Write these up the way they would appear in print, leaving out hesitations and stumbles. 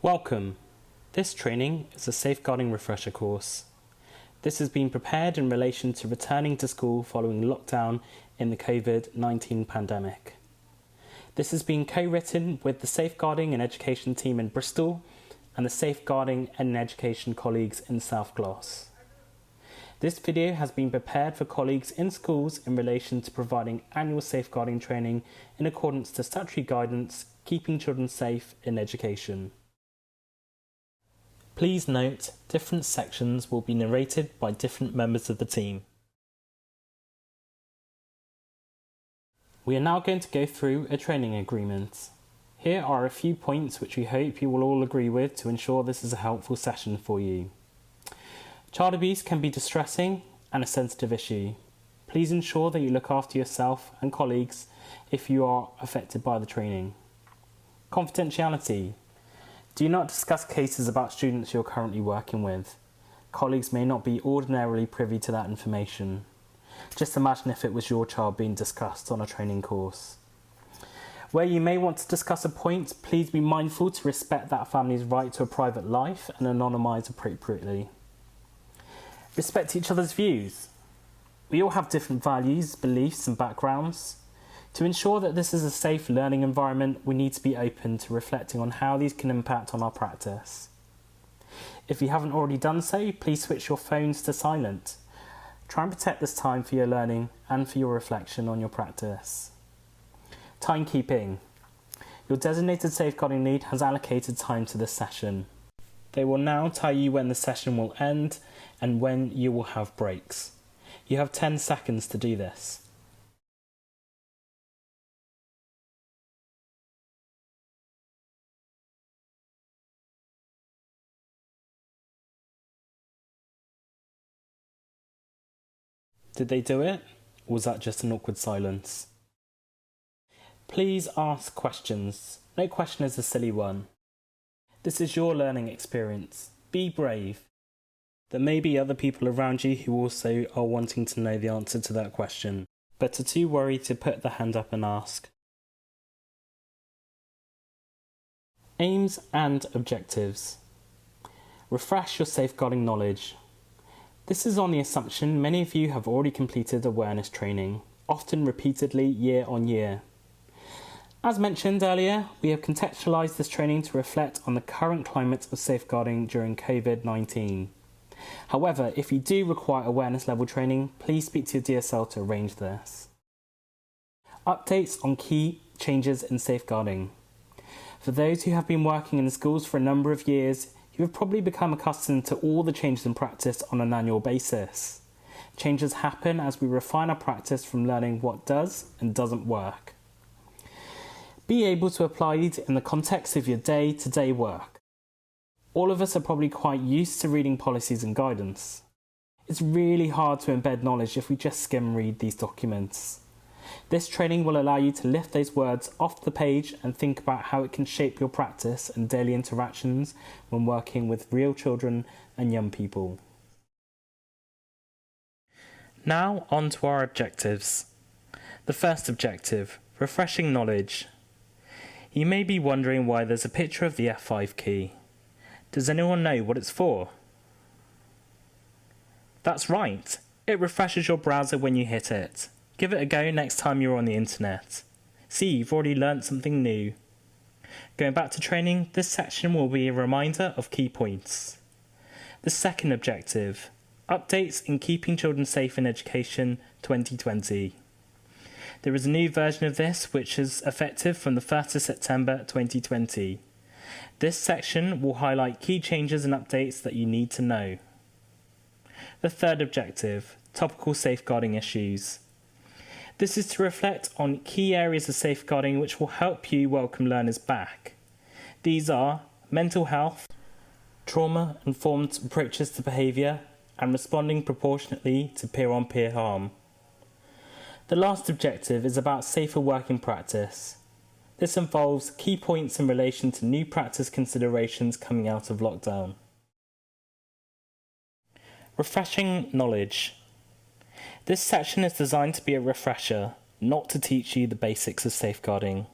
Welcome. This training is a safeguarding refresher course. This has been prepared in relation to returning to school following lockdown in the COVID-19 pandemic. This has been co-written with the Safeguarding and Education team in Bristol and the Safeguarding and Education colleagues in South Gloss. This video has been prepared for colleagues in schools in relation to providing annual safeguarding training in accordance to statutory guidance, keeping children safe in education. Please note, different sections will be narrated by different members of the team. We are now going to go through a training agreement. Here are a few points which we hope you will all agree with to ensure this is a helpful session for you. Child abuse can be distressing and a sensitive issue. Please ensure that you look after yourself and colleagues if you are affected by the training. Confidentiality. Do not discuss cases about students you're currently working with. Colleagues may not be ordinarily privy to that information. Just imagine if it was your child being discussed on a training course. Where you may want to discuss a point, please be mindful to respect that family's right to a private life and anonymise appropriately. Respect each other's views. We all have different values, beliefs and backgrounds. To ensure that this is a safe learning environment, we need to be open to reflecting on how these can impact on our practice. If you haven't already done so, please switch your phones to silent. Try and protect this time for your learning and for your reflection on your practice. Timekeeping. Your designated safeguarding lead has allocated time to this session. They will now tell you when the session will end and when you will have breaks. You have 10 seconds to do this. Did they do it? Or was that just an awkward silence? Please ask questions. No question is a silly one. This is your learning experience. Be brave. There may be other people around you who also are wanting to know the answer to that question, but are too worried to put the hand up and ask. Aims and objectives. Refresh your safeguarding knowledge. This is on the assumption many of you have already completed awareness training, often repeatedly year on year. As mentioned earlier, we have contextualised this training to reflect on the current climate of safeguarding during COVID-19. However, if you do require awareness level training, please speak to your DSL to arrange this. Updates on key changes in safeguarding. For those who have been working in schools for a number of years, you have probably become accustomed to all the changes in practice on an annual basis. Changes happen as we refine our practice from learning what does and doesn't work. Be able to apply it in the context of your day-to-day work. All of us are probably quite used to reading policies and guidance. It's really hard to embed knowledge if we just skim read these documents. This training will allow you to lift those words off the page and think about how it can shape your practice and daily interactions when working with real children and young people. Now on to our objectives. The first objective, refreshing knowledge. You may be wondering why there's a picture of the F5 key. Does anyone know what it's for? That's right, it refreshes your browser when you hit it. Give it a go next time you're on the internet. See, you've already learnt something new. Going back to training, this section will be a reminder of key points. The second objective, updates in keeping children safe in education 2020. There is a new version of this which is effective from the 1st of September 2020. This section will highlight key changes and updates that you need to know. The third objective, topical safeguarding issues. This is to reflect on key areas of safeguarding which will help you welcome learners back. These are mental health, trauma-informed approaches to behaviour, and responding proportionately to peer-on-peer harm. The last objective is about safer working practice. This involves key points in relation to new practice considerations coming out of lockdown. Refreshing knowledge. This section is designed to be a refresher, not to teach you the basics of safeguarding.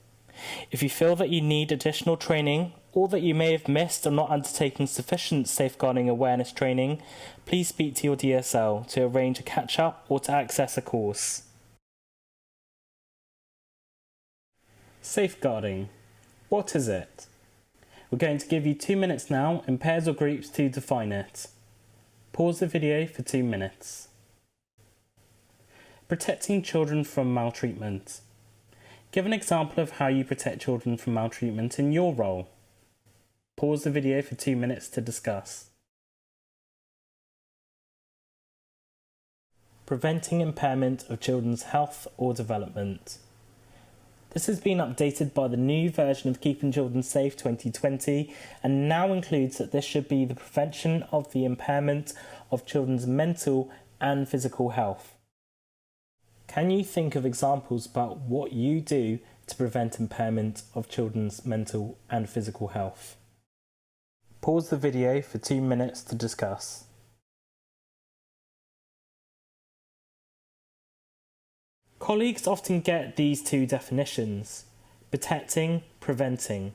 If you feel that you need additional training or that you may have missed or not undertaken sufficient safeguarding awareness training, please speak to your DSL to arrange a catch-up or to access a course. Safeguarding. What is it? We're going to give you 2 minutes now in pairs or groups to define it. Pause the video for 2 minutes. Protecting children from maltreatment. Give an example of how you protect children from maltreatment in your role. Pause the video for 2 minutes to discuss. Preventing impairment of children's health or development. This has been updated by the new version of Keeping Children Safe 2020 and now includes that this should be the prevention of the impairment of children's mental and physical health. Can you think of examples about what you do to prevent impairment of children's mental and physical health? Pause the video for 2 minutes to discuss. Colleagues often get these two definitions, protecting, preventing,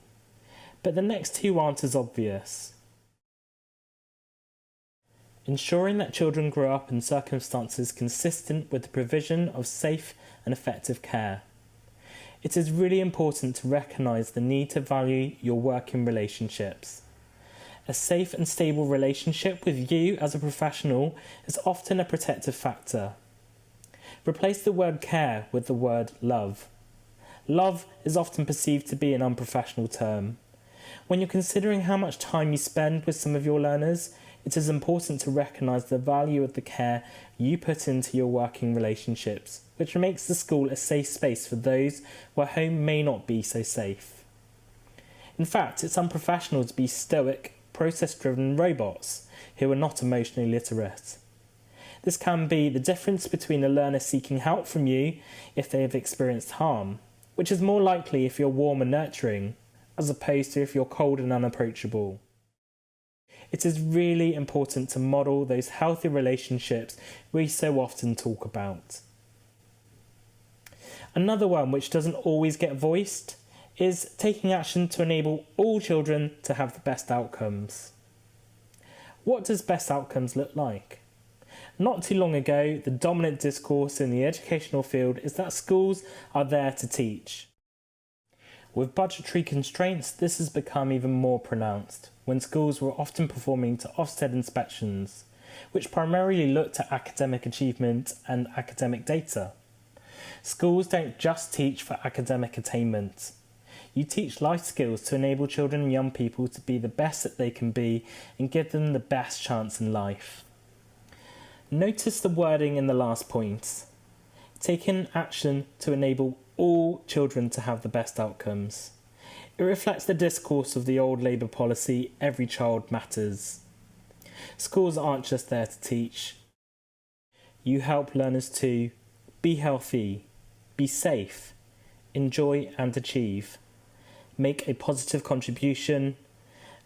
but the next two aren't as obvious. Ensuring that children grow up in circumstances consistent with the provision of safe and effective care. It is really important to recognise the need to value your working relationships. A safe and stable relationship with you as a professional is often a protective factor. Replace the word care with the word love. Love is often perceived to be an unprofessional term. When you're considering how much time you spend with some of your learners, it is important to recognise the value of the care you put into your working relationships, which makes the school a safe space for those where home may not be so safe. In fact, it's unprofessional to be stoic, process-driven robots who are not emotionally literate. This can be the difference between a learner seeking help from you if they have experienced harm, which is more likely if you're warm and nurturing, as opposed to if you're cold and unapproachable. It is really important to model those healthy relationships we so often talk about. Another one which doesn't always get voiced is taking action to enable all children to have the best outcomes. What does best outcomes look like? Not too long ago, the dominant discourse in the educational field is that schools are there to teach. With budgetary constraints, this has become even more pronounced, when schools were often performing to Ofsted inspections, which primarily looked at academic achievement and academic data. Schools don't just teach for academic attainment. You teach life skills to enable children and young people to be the best that they can be and give them the best chance in life. Notice the wording in the last point. Taking action to enable all children to have the best outcomes. It reflects the discourse of the old Labour policy, every child matters. Schools aren't just there to teach. You help learners to be healthy, be safe, enjoy and achieve, make a positive contribution,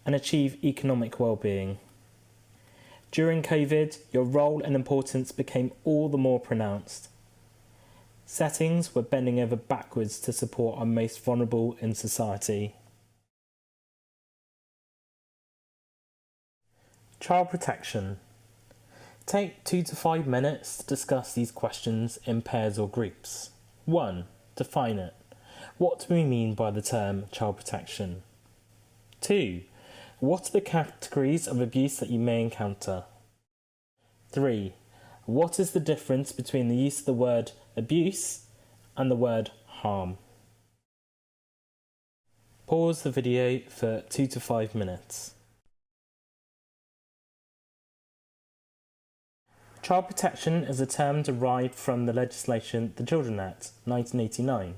and achieve economic well-being. During COVID, your role and importance became all the more pronounced. Settings were bending over backwards to support our most vulnerable in society. Child protection. Take 2 to 5 minutes to discuss these questions in pairs or groups. 1. Define it. What do we mean by the term child protection? 2. What are the categories of abuse that you may encounter? 3. What is the difference between the use of the word abuse and the word harm? Pause the video for 2 to 5 minutes. Child protection is a term derived from the legislation, the Children Act, 1989.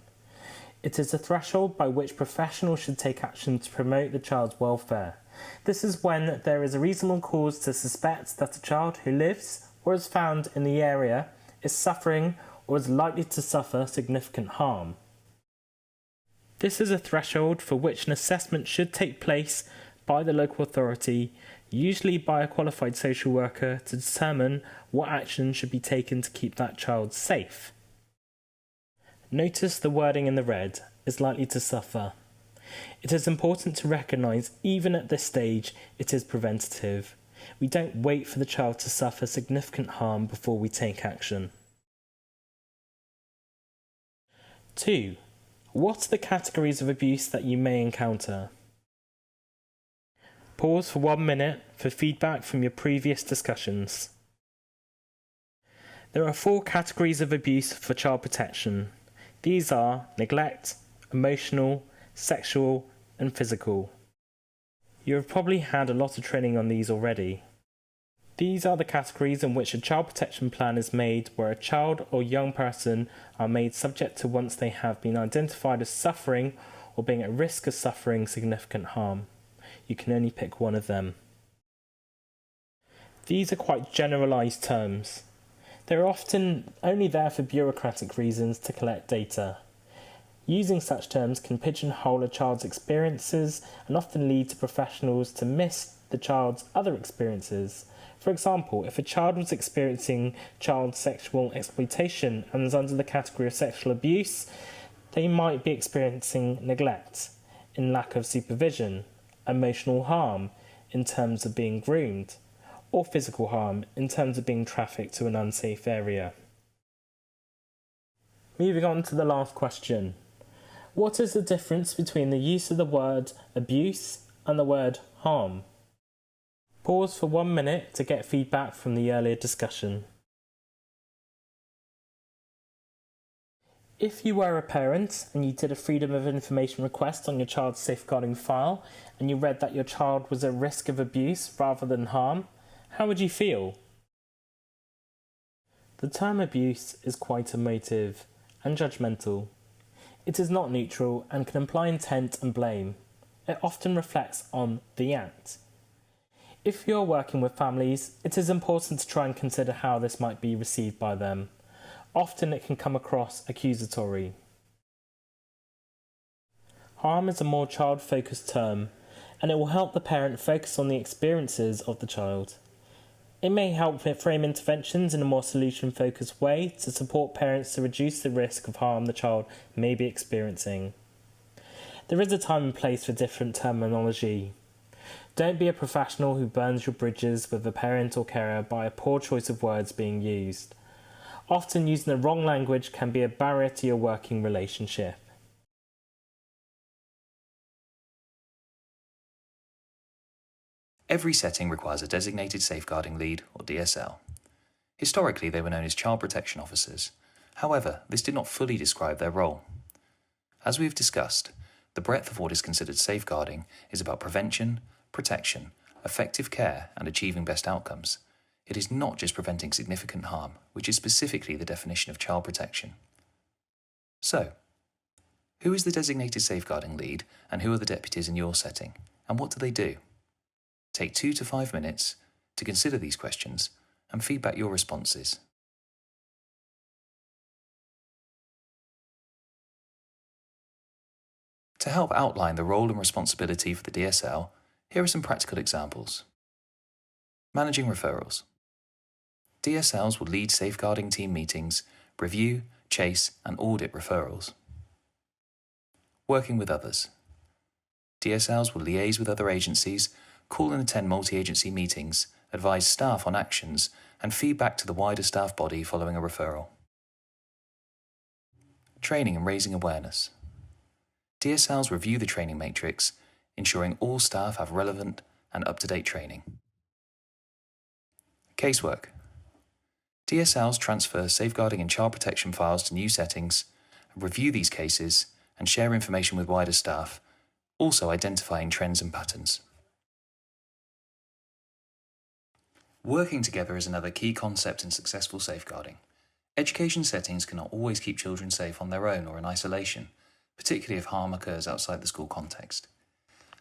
It is a threshold by which professionals should take action to promote the child's welfare. This is when there is a reasonable cause to suspect that a child who lives or is found in the area is suffering or is likely to suffer significant harm. This is a threshold for which an assessment should take place by the local authority, usually by a qualified social worker, to determine what action should be taken to keep that child safe. Notice the wording in the red, is likely to suffer. It is important to recognise, even at this stage, it is preventative. We don't wait for the child to suffer significant harm before we take action. 2. What are the categories of abuse that you may encounter? Pause for 1 minute for feedback from your previous discussions. There are 4 categories of abuse for child protection. These are neglect, emotional, sexual, and physical. You have probably had a lot of training on these already. These are the categories in which a child protection plan is made where a child or young person are made subject to once they have been identified as suffering or being at risk of suffering significant harm. You can only pick one of them. These are quite generalised terms. They're often only there for bureaucratic reasons to collect data. Using such terms can pigeonhole a child's experiences and often lead to professionals to miss the child's other experiences. For example, if a child was experiencing child sexual exploitation and is under the category of sexual abuse, they might be experiencing neglect in lack of supervision, emotional harm in terms of being groomed, or physical harm in terms of being trafficked to an unsafe area. Moving on to the last question. What is the difference between the use of the word abuse and the word harm? Pause for 1 minute to get feedback from the earlier discussion. If you were a parent and you did a Freedom of Information request on your child's safeguarding file and you read that your child was at risk of abuse rather than harm, how would you feel? The term abuse is quite emotive and judgmental. It is not neutral and can imply intent and blame. It often reflects on the act. If you're working with families, it is important to try and consider how this might be received by them. Often it can come across accusatory. Harm is a more child-focused term, and it will help the parent focus on the experiences of the child. It may help frame interventions in a more solution-focused way to support parents to reduce the risk of harm the child may be experiencing. There is a time and place for different terminology. Don't be a professional who burns your bridges with a parent or carer by a poor choice of words being used. Often using the wrong language can be a barrier to your working relationship. Every setting requires a designated safeguarding lead, or DSL. Historically, they were known as child protection officers. However, this did not fully describe their role. As we have discussed, the breadth of what is considered safeguarding is about prevention, protection, effective care, and achieving best outcomes. It is not just preventing significant harm, which is specifically the definition of child protection. So, who is the designated safeguarding lead and who are the deputies in your setting, and what do they do? Take 2 to 5 minutes to consider these questions and feedback your responses. To help outline the role and responsibility for the DSL, here are some practical examples. Managing referrals. DSLs will lead safeguarding team meetings, review, chase, and audit referrals. Working with others. DSLs will liaise with other agencies, call and attend multi-agency meetings, advise staff on actions, and feedback to the wider staff body following a referral. Training and raising awareness. DSLs review the training matrix, ensuring all staff have relevant and up-to-date training. Casework. DSLs transfer safeguarding and child protection files to new settings, review these cases, and share information with wider staff, also identifying trends and patterns. Working together is another key concept in successful safeguarding. Education settings cannot always keep children safe on their own or in isolation, particularly if harm occurs outside the school context.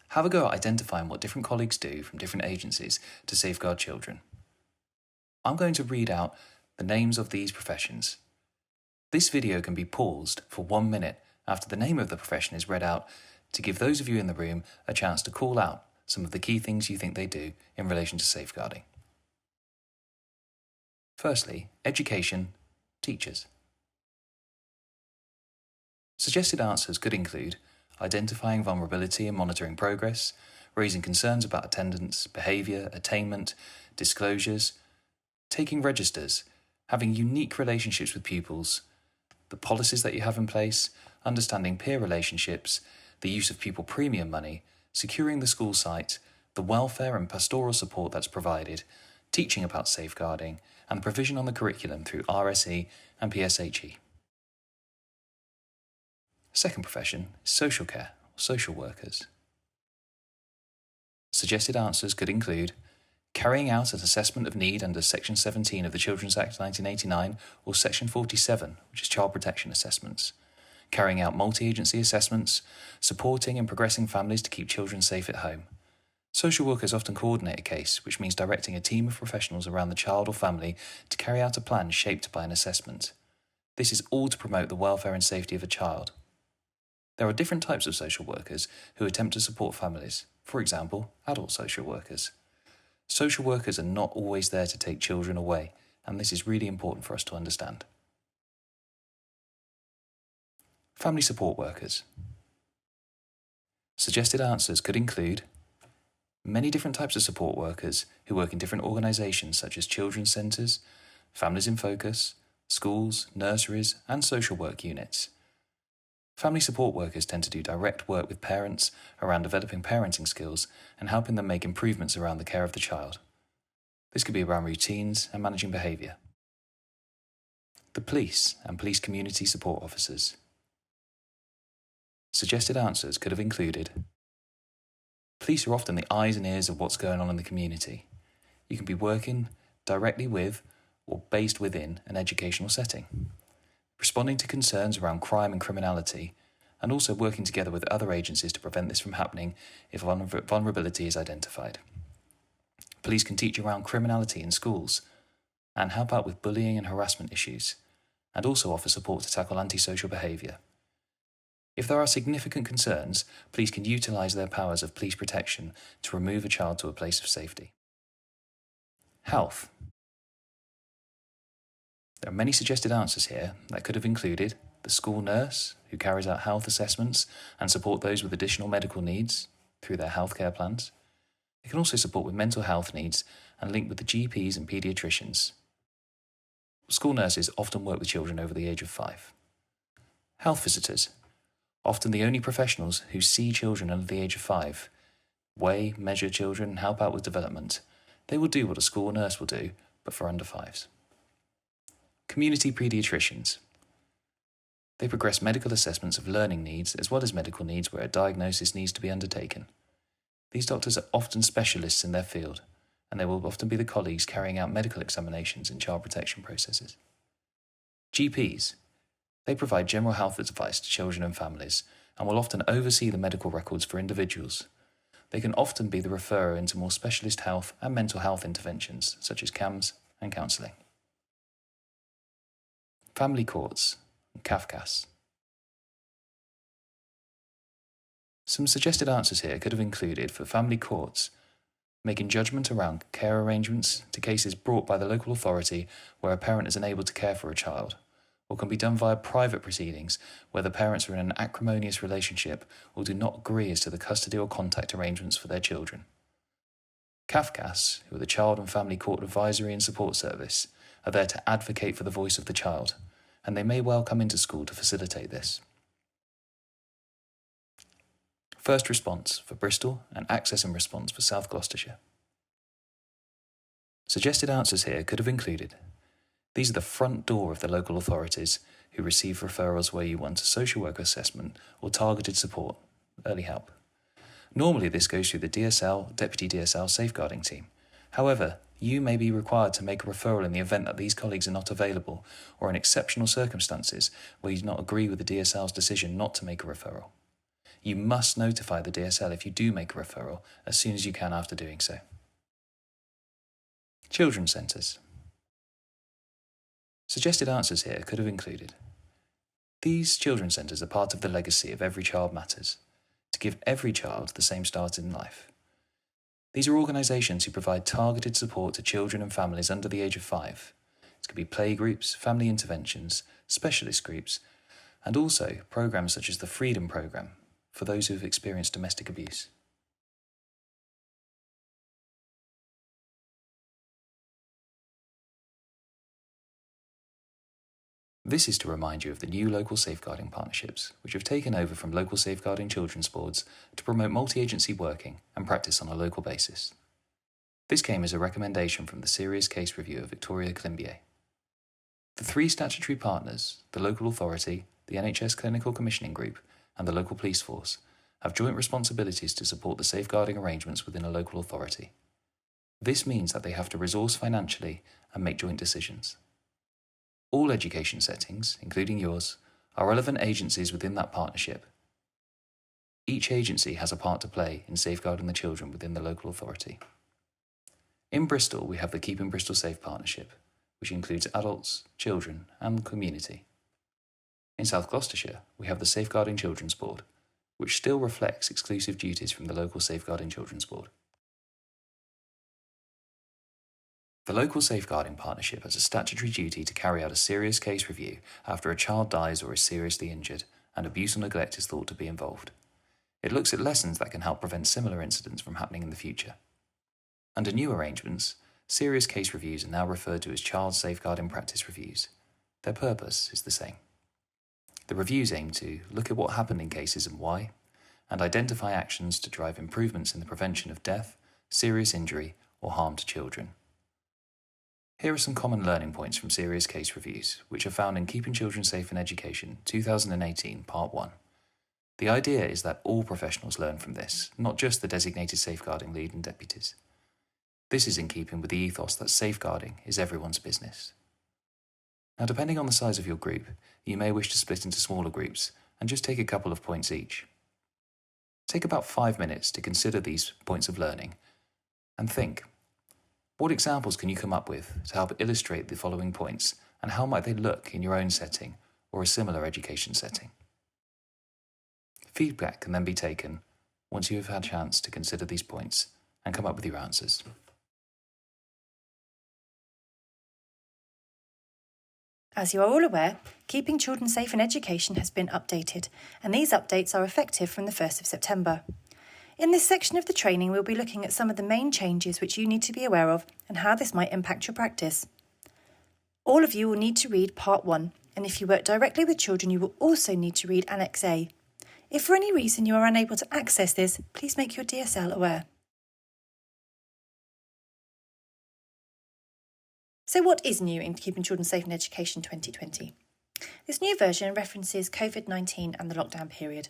Have a go at identifying what different colleagues do from different agencies to safeguard children. I'm going to read out the names of these professions. This video can be paused for 1 minute after the name of the profession is read out to give those of you in the room a chance to call out some of the key things you think they do in relation to safeguarding. Firstly, education, teachers. Suggested answers could include identifying vulnerability and monitoring progress, raising concerns about attendance, behaviour, attainment, disclosures, taking registers, having unique relationships with pupils, the policies that you have in place, understanding peer relationships, the use of pupil premium money, securing the school site, the welfare and pastoral support that's provided, teaching about safeguarding, and provision on the curriculum through RSE and PSHE. Second profession is social care, or social workers. Suggested answers could include carrying out an assessment of need under Section 17 of the Children's Act 1989 or Section 47, which is child protection assessments, carrying out multi-agency assessments, supporting and progressing families to keep children safe at home. Social workers often coordinate a case, which means directing a team of professionals around the child or family to carry out a plan shaped by an assessment. This is all to promote the welfare and safety of a child. There are different types of social workers who attempt to support families, for example, adult social workers. Social workers are not always there to take children away, and this is really important for us to understand. Family support workers. Suggested answers could include many different types of support workers who work in different organisations such as children's centres, families in focus, schools, nurseries, and social work units. Family support workers tend to do direct work with parents around developing parenting skills and helping them make improvements around the care of the child. This could be around routines and managing behaviour. The police and police community support officers. Suggested answers could have included police are often the eyes and ears of what's going on in the community. You can be working directly with or based within an educational setting, responding to concerns around crime and criminality, and also working together with other agencies to prevent this from happening if vulnerability is identified. Police can teach around criminality in schools and help out with bullying and harassment issues, and also offer support to tackle antisocial behaviour. If there are significant concerns, police can utilise their powers of police protection to remove a child to a place of safety. Health. There are many suggested answers here that could have included the school nurse, who carries out health assessments and support those with additional medical needs through their healthcare plans. They can also support with mental health needs and link with the GPs and paediatricians. School nurses often work with children over the age of 5. Health visitors, often the only professionals who see children under the age of 5, weigh, measure children and help out with development. They will do what a school nurse will do, but for under 5s. Community paediatricians. They progress medical assessments of learning needs as well as medical needs where a diagnosis needs to be undertaken. These doctors are often specialists in their field, and they will often be the colleagues carrying out medical examinations in child protection processes. GPs. They provide general health advice to children and families and will often oversee the medical records for individuals. They can often be the referrer into more specialist health and mental health interventions such as CAMS and counselling. Family courts and CAFCAS. Some suggested answers here could have included for family courts, making judgment around care arrangements to cases brought by the local authority where a parent is unable to care for a child, or can be done via private proceedings where the parents are in an acrimonious relationship or do not agree as to the custody or contact arrangements for their children. CAFCAS, who are the Child and Family Court Advisory and Support Service, are there to advocate for the voice of the child, and they may well come into school to facilitate this. First response for Bristol and access and response for South Gloucestershire. Suggested answers here could have included these are the front door of the local authorities who receive referrals where you want a social worker assessment or targeted support, early help. Normally this goes through the DSL, Deputy DSL safeguarding team. However, you may be required to make a referral in the event that these colleagues are not available or in exceptional circumstances where you do not agree with the DSL's decision not to make a referral. You must notify the DSL if you do make a referral as soon as you can after doing so. Children's centres. Suggested answers here could have included these children's centres are part of the legacy of Every Child Matters, to give every child the same start in life. These are organisations who provide targeted support to children and families under the age of 5. It could be playgroups, family interventions, specialist groups, and also programs such as the Freedom Programme for those who have experienced domestic abuse. This is to remind you of the new local safeguarding partnerships, which have taken over from local safeguarding children's boards to promote multi-agency working and practice on a local basis. This came as a recommendation from the Serious Case Review of Victoria Climbié. The three statutory partners, the local authority, the NHS Clinical Commissioning Group, and the local police force, have joint responsibilities to support the safeguarding arrangements within a local authority. This means that they have to resource financially and make joint decisions. All education settings, including yours, are relevant agencies within that partnership. Each agency has a part to play in safeguarding the children within the local authority. In Bristol, we have the Keeping Bristol Safe partnership, which includes adults, children, and the community. In South Gloucestershire, we have the Safeguarding Children's Board, which still reflects exclusive duties from the local Safeguarding Children's Board. The local safeguarding partnership has a statutory duty to carry out a serious case review after a child dies or is seriously injured and abuse or neglect is thought to be involved. It looks at lessons that can help prevent similar incidents from happening in the future. Under new arrangements, serious case reviews are now referred to as child safeguarding practice reviews. Their purpose is the same. The reviews aim to look at what happened in cases and why, and identify actions to drive improvements in the prevention of death, serious injury, or harm to children. Here are some common learning points from serious case reviews, which are found in Keeping Children Safe in Education 2018 Part 1. The idea is that all professionals learn from this, not just the designated safeguarding lead and deputies. This is in keeping with the ethos that safeguarding is everyone's business. Now, depending on the size of your group, you may wish to split into smaller groups and just take a couple of points each. Take about 5 minutes to consider these points of learning and think, what examples can you come up with to help illustrate the following points, and how might they look in your own setting or a similar education setting? Feedback can then be taken once you have had a chance to consider these points and come up with your answers. As you are all aware, Keeping Children Safe in Education has been updated, and these updates are effective from the 1st of September. In this section of the training, we'll be looking at some of the main changes which you need to be aware of and how this might impact your practice. All of you will need to read Part 1, and if you work directly with children, you will also need to read Annex A. If for any reason you are unable to access this, please make your DSL aware. So what is new in Keeping Children Safe in Education 2020? This new version references COVID-19 and the lockdown period.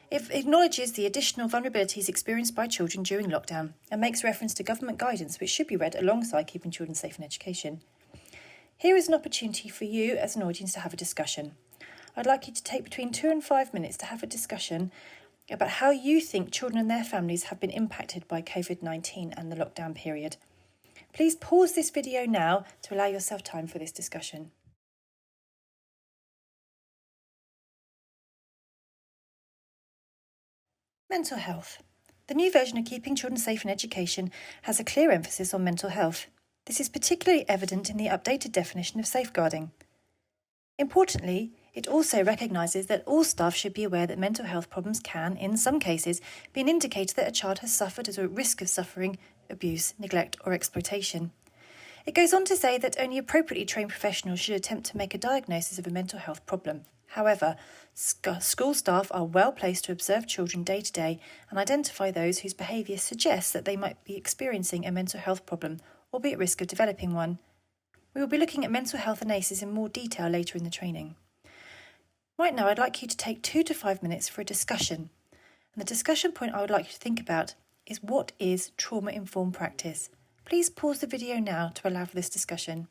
It acknowledges the additional vulnerabilities experienced by children during lockdown and makes reference to government guidance which should be read alongside Keeping Children Safe in Education. Here is an opportunity for you as an audience to have a discussion. I'd like you to take between 2 and 5 minutes to have a discussion about how you think children and their families have been impacted by COVID-19 and the lockdown period. Please pause this video now to allow yourself time for this discussion. Mental health. The new version of Keeping Children Safe in Education has a clear emphasis on mental health. This is particularly evident in the updated definition of safeguarding. Importantly, it also recognises that all staff should be aware that mental health problems can, in some cases, be an indicator that a child has suffered as a risk of suffering, abuse, neglect or exploitation. It goes on to say that only appropriately trained professionals should attempt to make a diagnosis of a mental health problem. However, school staff are well placed to observe children day to day and identify those whose behaviour suggests that they might be experiencing a mental health problem or be at risk of developing one. We will be looking at mental health and ACEs in more detail later in the training. Right now, I'd like you to take 2 to 5 minutes for a discussion. And the discussion point I would like you to think about is, what is trauma-informed practice? Please pause the video now to allow for this discussion.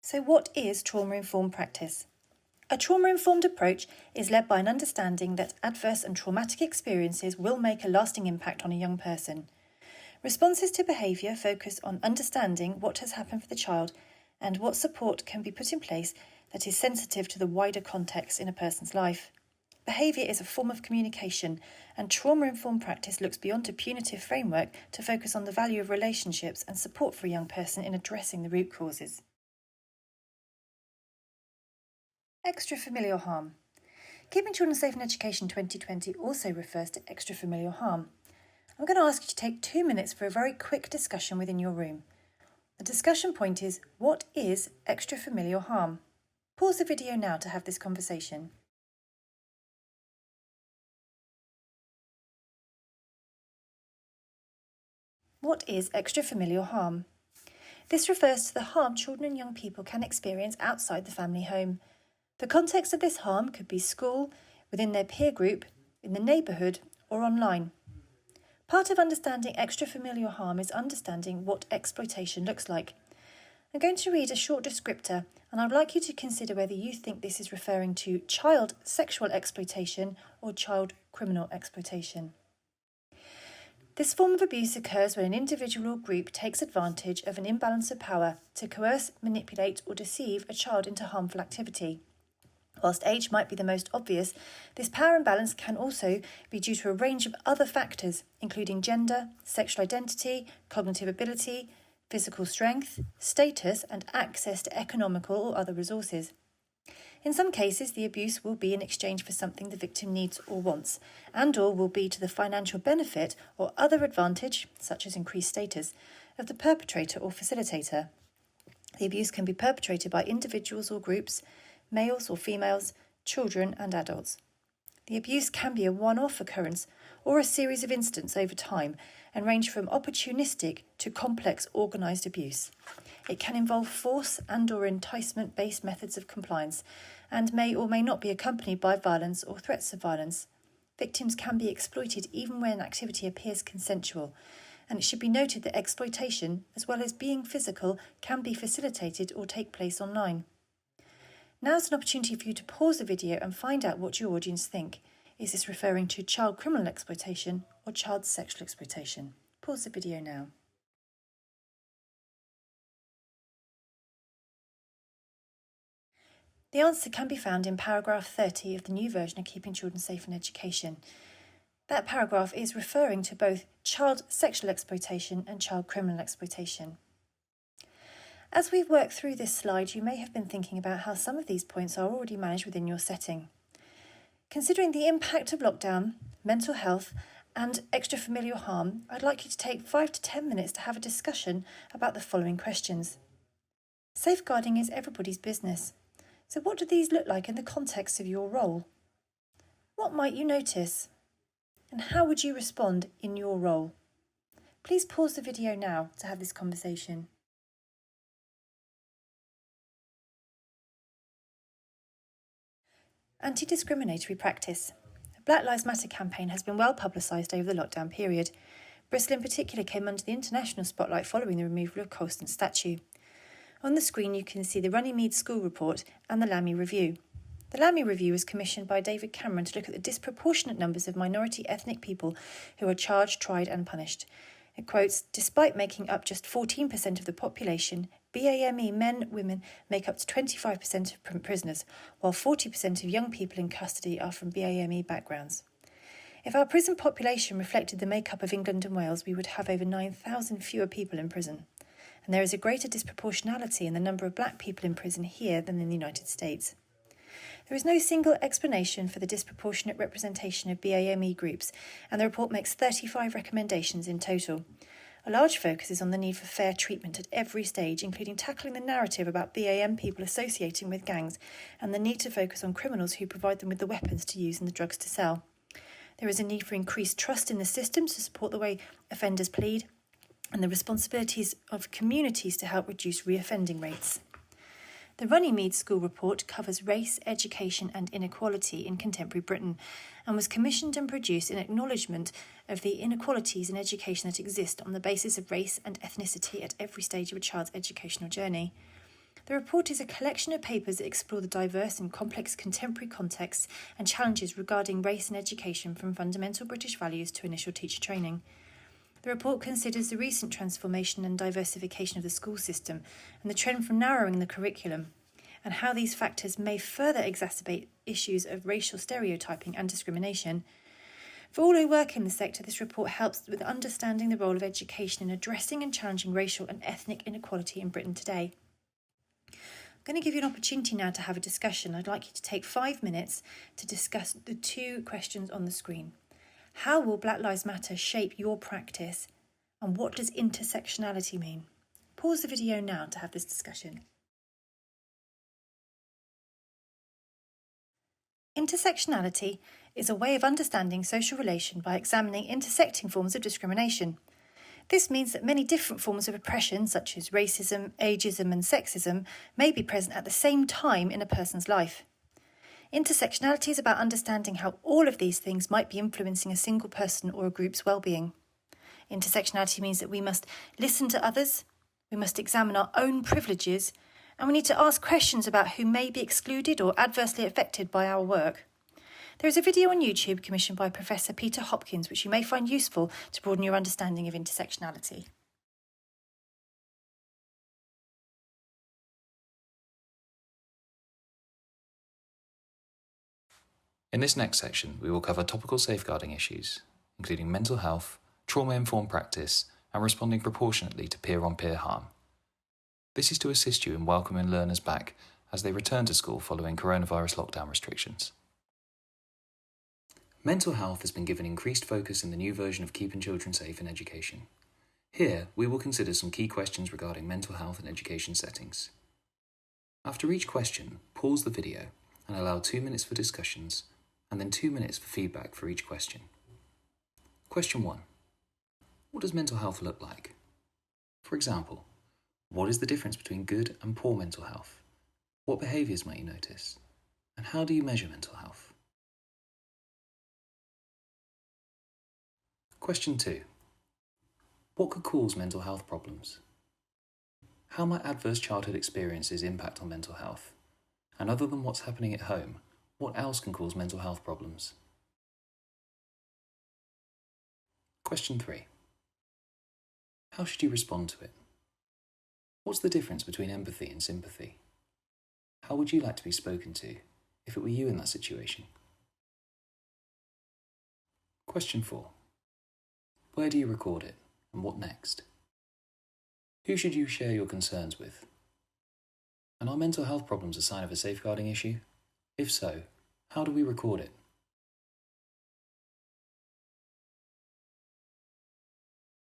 So what is trauma-informed practice? A trauma-informed approach is led by an understanding that adverse and traumatic experiences will make a lasting impact on a young person. Responses to behaviour focus on understanding what has happened for the child and what support can be put in place that is sensitive to the wider context in a person's life. behaviour is a form of communication, and trauma-informed practice looks beyond a punitive framework to focus on the value of relationships and support for a young person in addressing the root causes. Extra-familial harm. Keeping Children Safe in Education 2020 also refers to extra-familial harm. I'm going to ask you to take 2 minutes for a very quick discussion within your room. The discussion point is, what is extra-familial harm? Pause the video now to have this conversation. What is extra-familial harm? This refers to the harm children and young people can experience outside the family home. The context of this harm could be school, within their peer group, in the neighbourhood, or online. Part of understanding extra-familial harm is understanding what exploitation looks like. I'm going to read a short descriptor, and I'd like you to consider whether you think this is referring to child sexual exploitation or child criminal exploitation. This form of abuse occurs when an individual or group takes advantage of an imbalance of power to coerce, manipulate, or deceive a child into harmful activity. Whilst age might be the most obvious, this power imbalance can also be due to a range of other factors, including gender, sexual identity, cognitive ability, physical strength, status, and access to economical or other resources. In some cases, the abuse will be in exchange for something the victim needs or wants, and/or will be to the financial benefit or other advantage, such as increased status, of the perpetrator or facilitator. The abuse can be perpetrated by individuals or groups, males or females, children and adults. The abuse can be a one-off occurrence or a series of incidents over time and range from opportunistic to complex organised abuse. It can involve force and/or enticement-based methods of compliance and may or may not be accompanied by violence or threats of violence. Victims can be exploited even when activity appears consensual, and it should be noted that exploitation, as well as being physical, can be facilitated or take place online. Now's an opportunity for you to pause the video and find out what your audience think. Is this referring to child criminal exploitation or child sexual exploitation? Pause the video now. The answer can be found in paragraph 30 of the new version of Keeping Children Safe in Education. That paragraph is referring to both child sexual exploitation and child criminal exploitation. As we've worked through this slide, you may have been thinking about how some of these points are already managed within your setting. Considering the impact of lockdown, mental health, and extra-familial harm, I'd like you to take 5 to 10 minutes to have a discussion about the following questions. Safeguarding is everybody's business. So what do these look like in the context of your role? What might you notice? And how would you respond in your role? Please pause the video now to have this conversation. Anti-discriminatory practice. The Black Lives Matter campaign has been well publicised over the lockdown period. Bristol in particular came under the international spotlight following the removal of Colston's statue. On the screen you can see the Runnymede School Report and the Lammy Review. The Lammy Review was commissioned by David Cameron to look at the disproportionate numbers of minority ethnic people who are charged, tried and punished. It quotes, despite making up just 14% of the population, BAME women make up to 25% of prisoners, while 40% of young people in custody are from BAME backgrounds. If our prison population reflected the makeup of England and Wales, we would have over 9,000 fewer people in prison. And there is a greater disproportionality in the number of black people in prison here than in the United States. There is no single explanation for the disproportionate representation of BAME groups, and the report makes 35 recommendations in total. A large focus is on the need for fair treatment at every stage, including tackling the narrative about BAM people associating with gangs and the need to focus on criminals who provide them with the weapons to use and the drugs to sell. There is a need for increased trust in the system to support the way offenders plead and the responsibilities of communities to help reduce reoffending rates. The Runnymede School Report covers race, education and inequality in contemporary Britain and was commissioned and produced in acknowledgement of the inequalities in education that exist on the basis of race and ethnicity at every stage of a child's educational journey. The report is a collection of papers that explore the diverse and complex contemporary contexts and challenges regarding race and education, from fundamental British values to initial teacher training. The report considers the recent transformation and diversification of the school system and the trend from narrowing the curriculum and how these factors may further exacerbate issues of racial stereotyping and discrimination. For all who work in the sector, this report helps with understanding the role of education in addressing and challenging racial and ethnic inequality in Britain today. I'm going to give you an opportunity now to have a discussion. I'd like you to take 5 minutes to discuss the 2 questions on the screen. How will Black Lives Matter shape your practice? And what does intersectionality mean? Pause the video now to have this discussion. Intersectionality is a way of understanding social relation by examining intersecting forms of discrimination. This means that many different forms of oppression, such as racism, ageism, and sexism, may be present at the same time in a person's life. Intersectionality is about understanding how all of these things might be influencing a single person or a group's well-being. Intersectionality means that we must listen to others, we must examine our own privileges, and we need to ask questions about who may be excluded or adversely affected by our work. There is a video on YouTube commissioned by Professor Peter Hopkins which you may find useful to broaden your understanding of intersectionality. In this next section, we will cover topical safeguarding issues, including mental health, trauma-informed practice, and responding proportionately to peer-on-peer harm. This is to assist you in welcoming learners back as they return to school following coronavirus lockdown restrictions. Mental health has been given increased focus in the new version of Keeping Children Safe in Education. Here, we will consider some key questions regarding mental health in education settings. After each question, pause the video and allow 2 minutes for discussions, and then 2 minutes for feedback for each question. Question 1. What does mental health look like? For example, what is the difference between good and poor mental health? What behaviours might you notice? And how do you measure mental health? Question 2. What could cause mental health problems? How might adverse childhood experiences impact on mental health? And other than what's happening at home, what else can cause mental health problems? Question 3. How should you respond to it? What's the difference between empathy and sympathy? How would you like to be spoken to if it were you in that situation? Question 4. Where do you record it, and what next? Who should you share your concerns with? And are mental health problems a sign of a safeguarding issue? If so, how do we record it?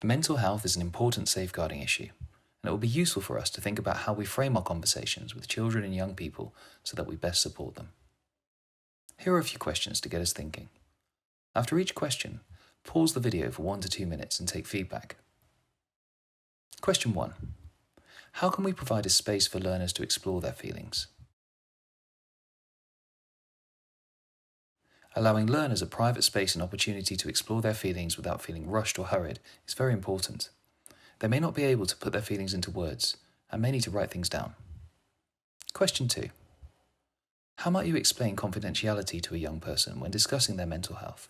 Mental health is an important safeguarding issue, and it will be useful for us to think about how we frame our conversations with children and young people so that we best support them. Here are a few questions to get us thinking. After each question, pause the video for 1 to 2 minutes and take feedback. Question 1. How can we provide a space for learners to explore their feelings? Allowing learners a private space and opportunity to explore their feelings without feeling rushed or hurried is very important. They may not be able to put their feelings into words and may need to write things down. Question 2. How might you explain confidentiality to a young person when discussing their mental health?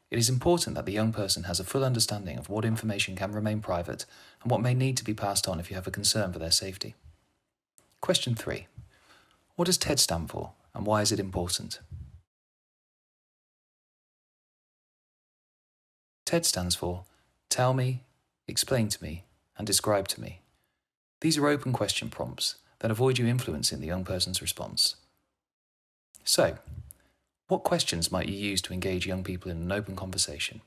It is important that the young person has a full understanding of what information can remain private and what may need to be passed on if you have a concern for their safety. Question 3. What does TED stand for, and why is it important? TED stands for Tell Me, Explain to Me, and Describe to Me. These are open question prompts that avoid you influencing the young person's response. So, what questions might you use to engage young people in an open conversation?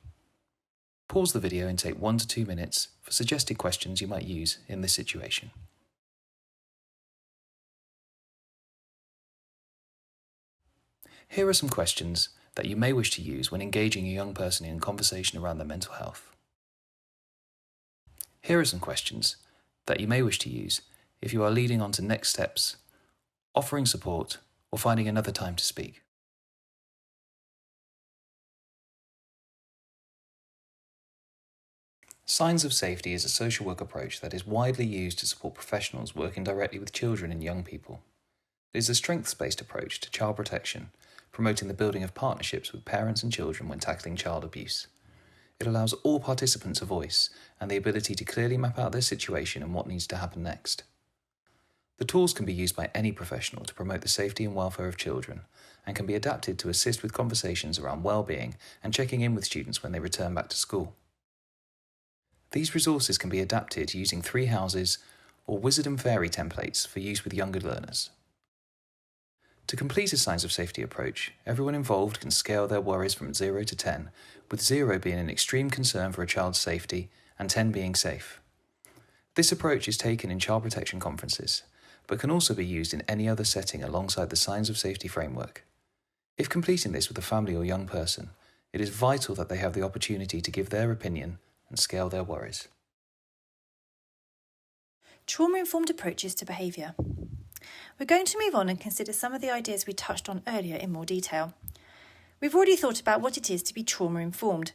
Pause the video and take 1 to 2 minutes for suggested questions you might use in this situation. Here are some questions that you may wish to use when engaging a young person in a conversation around their mental health. Here are some questions that you may wish to use if you are leading on to next steps, offering support, or finding another time to speak. Signs of Safety is a social work approach that is widely used to support professionals working directly with children and young people. It is a strengths-based approach to child protection, promoting the building of partnerships with parents and children when tackling child abuse. It allows all participants a voice and the ability to clearly map out their situation and what needs to happen next. The tools can be used by any professional to promote the safety and welfare of children and can be adapted to assist with conversations around well-being and checking in with students when they return back to school. These resources can be adapted using 3 houses or wizard and fairy templates for use with younger learners. To complete a signs of safety approach, everyone involved can scale their worries from 0 to 10, with 0 being an extreme concern for a child's safety and 10 being safe. This approach is taken in child protection conferences, but can also be used in any other setting alongside the signs of safety framework. If completing this with a family or young person, it is vital that they have the opportunity to give their opinion and scale their worries. Trauma-informed approaches to behaviour. We're going to move on and consider some of the ideas we touched on earlier in more detail. We've already thought about what it is to be trauma-informed.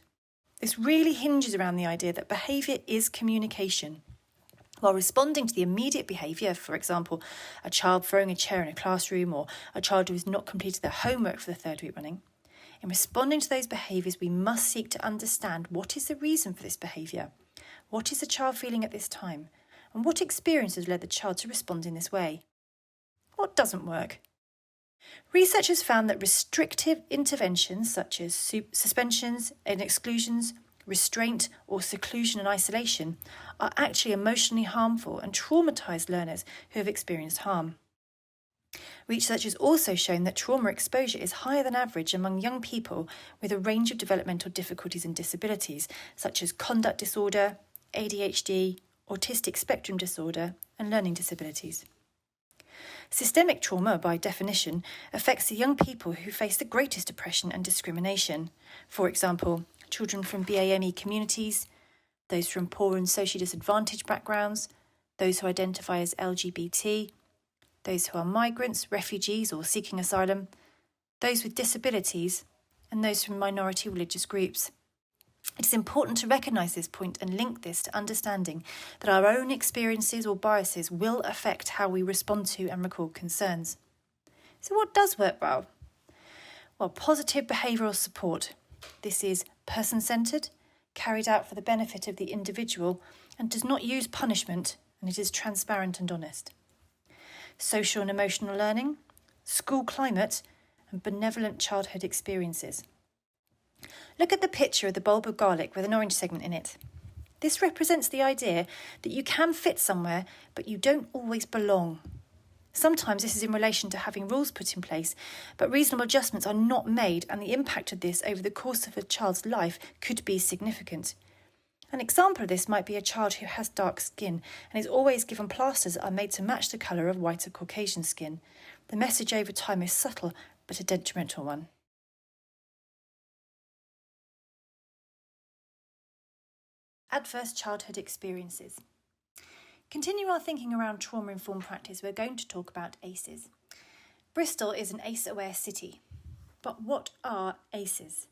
This really hinges around the idea that behaviour is communication. While responding to the immediate behaviour, for example, a child throwing a chair in a classroom or a child who has not completed their homework for the 3rd week running, in responding to those behaviours, we must seek to understand what is the reason for this behaviour, what is the child feeling at this time, and what experiences led the child to respond in this way. What doesn't work? Research has found that restrictive interventions such as suspensions and exclusions, restraint or seclusion and isolation are actually emotionally harmful and traumatised learners who have experienced harm. Research has also shown that trauma exposure is higher than average among young people with a range of developmental difficulties and disabilities such as conduct disorder, ADHD, autistic spectrum disorder and learning disabilities. Systemic trauma, by definition, affects the young people who face the greatest oppression and discrimination. For example, children from BAME communities, those from poor and socially disadvantaged backgrounds, those who identify as LGBT, those who are migrants, refugees or seeking asylum, those with disabilities, and those from minority religious groups. It is important to recognise this point and link this to understanding that our own experiences or biases will affect how we respond to and record concerns. So what does work well? Well, positive behavioural support. This is person-centred, carried out for the benefit of the individual, and does not use punishment, and it is transparent and honest. Social and emotional learning, school climate, and benevolent childhood experiences. Look at the picture of the bulb of garlic with an orange segment in it. This represents the idea that you can fit somewhere, but you don't always belong. Sometimes this is in relation to having rules put in place, but reasonable adjustments are not made, and the impact of this over the course of a child's life could be significant. An example of this might be a child who has dark skin and is always given plasters that are made to match the colour of white or Caucasian skin. The message over time is subtle, but a detrimental one. Adverse childhood experiences. Continue our thinking around trauma-informed practice, we're going to talk about ACEs. Bristol is an ACE-aware city. But what are ACEs?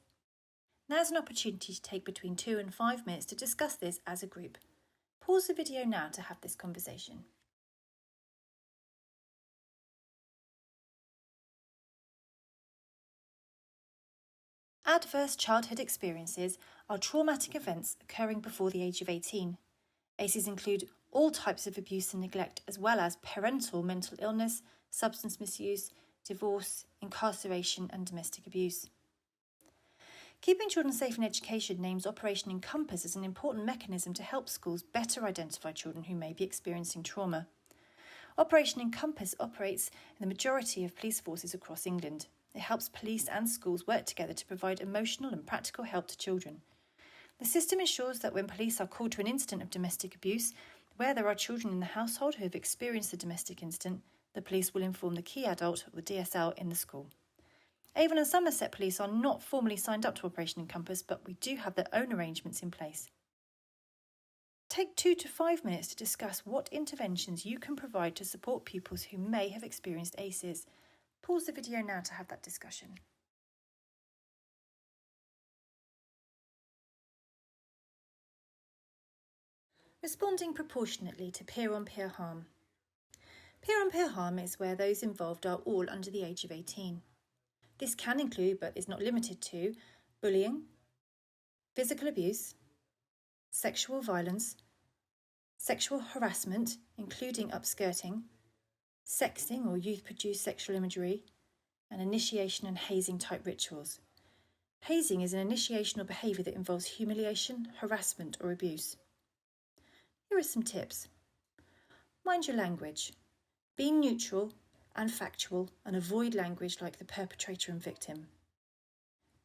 Now's an opportunity to take between 2 and 5 minutes to discuss this as a group. Pause the video now to have this conversation. Adverse childhood experiences are traumatic events occurring before the age of 18. ACEs include all types of abuse and neglect, as well as parental mental illness, substance misuse, divorce, incarceration and domestic abuse. Keeping Children Safe in Education names Operation Encompass as an important mechanism to help schools better identify children who may be experiencing trauma. Operation Encompass operates in the majority of police forces across England. It helps police and schools work together to provide emotional and practical help to children. The system ensures that when police are called to an incident of domestic abuse, where there are children in the household who have experienced the domestic incident, the police will inform the key adult or the DSL in the school. Avon and Somerset Police are not formally signed up to Operation Encompass, but we do have their own arrangements in place. Take 2 to 5 minutes to discuss what interventions you can provide to support pupils who may have experienced ACEs. Pause the video now to have that discussion. Responding proportionately to peer-on-peer harm. Peer-on-peer harm is where those involved are all under the age of 18. This can include, but is not limited to, bullying, physical abuse, sexual violence, sexual harassment, including upskirting, sexting or youth-produced sexual imagery, and initiation and hazing type rituals. Hazing is an initiational behaviour that involves humiliation, harassment or abuse. Here are some tips. Mind your language. Be neutral and factual and avoid language like the perpetrator and victim.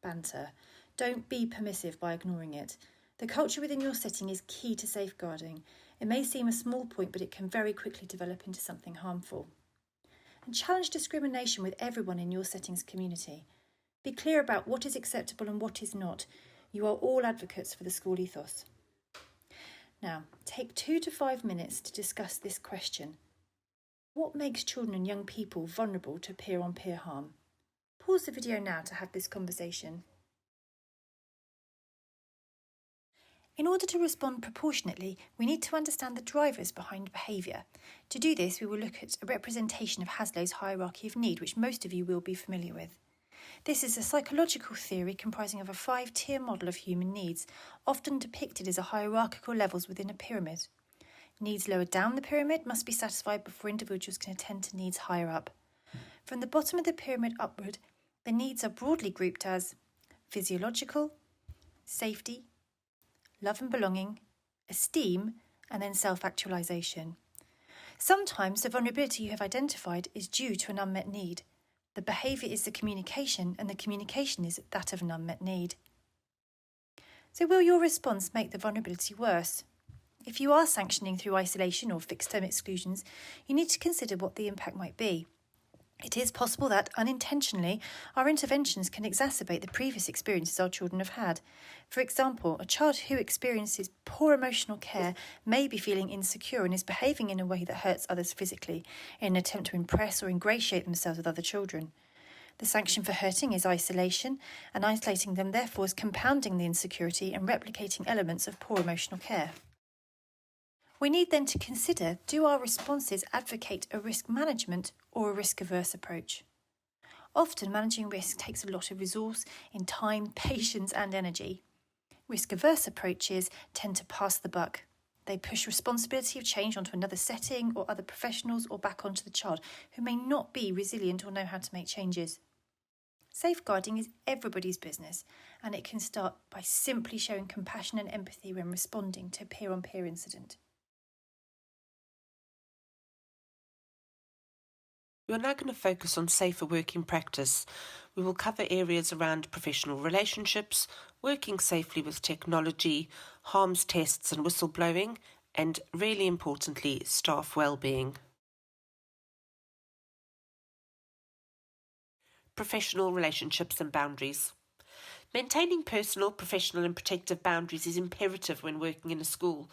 Banter. Don't be permissive by ignoring it. The culture within your setting is key to safeguarding. It may seem a small point, but it can very quickly develop into something harmful. And challenge discrimination with everyone in your setting's community. Be clear about what is acceptable and what is not. You are all advocates for the school ethos. Now, take 2 to 5 minutes to discuss this question. What makes children and young people vulnerable to peer-on-peer harm? Pause the video now to have this conversation. In order to respond proportionately, we need to understand the drivers behind behaviour. To do this, we will look at a representation of Haslow's hierarchy of need, which most of you will be familiar with. This is a psychological theory comprising of a 5-tier model of human needs, often depicted as a hierarchical levels within a pyramid. Needs lower down the pyramid must be satisfied before individuals can attend to needs higher up. From the bottom of the pyramid upward, the needs are broadly grouped as physiological, safety, love and belonging, esteem, and then self-actualisation. Sometimes the vulnerability you have identified is due to an unmet need. The behaviour is the communication, and the communication is that of an unmet need. So will your response make the vulnerability worse? If you are sanctioning through isolation or fixed-term exclusions, you need to consider what the impact might be. It is possible that, unintentionally, our interventions can exacerbate the previous experiences our children have had. For example, a child who experiences poor emotional care may be feeling insecure and is behaving in a way that hurts others physically, in an attempt to impress or ingratiate themselves with other children. The sanction for hurting is isolation, and isolating them therefore is compounding the insecurity and replicating elements of poor emotional care. We need then to consider, do our responses advocate a risk management or a risk-averse approach? Often managing risk takes a lot of resource in time, patience and energy. Risk-averse approaches tend to pass the buck. They push responsibility of change onto another setting or other professionals or back onto the child who may not be resilient or know how to make changes. Safeguarding is everybody's business, and it can start by simply showing compassion and empathy when responding to a peer-on-peer incident. We are now going to focus on safer working practice. We will cover areas around professional relationships, working safely with technology, harms tests and whistleblowing, and really importantly, staff well-being. Professional relationships and boundaries. Maintaining personal, professional and protective boundaries is imperative when working in a school.